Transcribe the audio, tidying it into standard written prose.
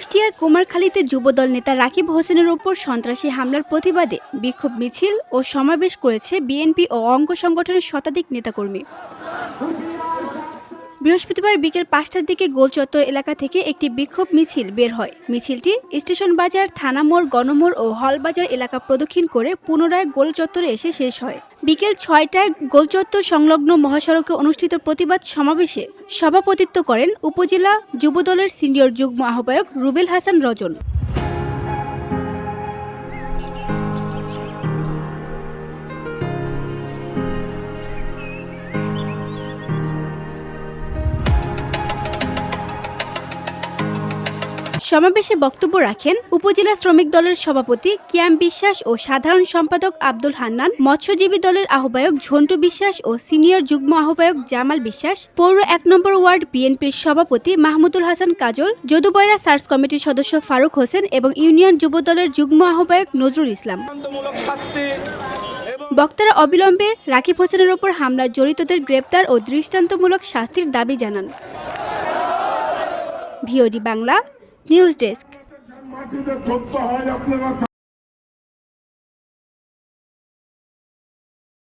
কুষ্টিয়ার কুমারখালীতে যুবদল নেতা রাকিব হোসেনের ওপর সন্ত্রাসী হামলার প্রতিবাদে বিক্ষোভ মিছিল ও সমাবেশ করেছে বিএনপি ও অঙ্গ সংগঠনের শতাধিক নেতাকর্মী। বৃহস্পতিবার বিকেল ৫টার দিকে গোলচত্বর এলাকা থেকে একটি বিক্ষোভ মিছিল বের হয়। মিছিলটি স্টেশন বাজার, থানা মোড়, গণমোড় ও হলবাজার এলাকা প্রদক্ষিণ করে পুনরায় গোলচত্বরে এসে শেষ হয়। বিকেল ৬টায় গোলচত্বর সংলগ্ন মহাসড়কে অনুষ্ঠিত প্রতিবাদ সমাবেশে সভাপতিত্ব করেন উপজেলা যুবদলের সিনিয়র যুগ্ম আহ্বায়ক রুবেল হাসান রজন। সমাবেশে বক্তব্য রাখেন উপজেলা শ্রমিক দলের সভাপতি কিয়াম বিশ্বাস ও সাধারণ সম্পাদক আব্দুল হান্নান, মৎস্যজীবী দলের আহ্বায়ক ঝন্টু বিশ্বাস ও সিনিয়র যুগ্ম আহ্বায়ক জামাল বিশ্বাস, পৌর ১ নম্বর ওয়ার্ড বিএনপির সভাপতি মাহমুদুল হাসান কাজল, যদুবয়রা সার্চ কমিটির সদস্য ফারুক হোসেন এবং ইউনিয়ন যুবদলের যুগ্ম আহ্বায়ক নজরুল ইসলাম। বক্তারা অবিলম্বে রাকিব হোসেনের ওপর হামলায় জড়িতদের গ্রেপ্তার ও দৃষ্টান্তমূলক শাস্তির দাবি জানান। VOD Bangla news desk.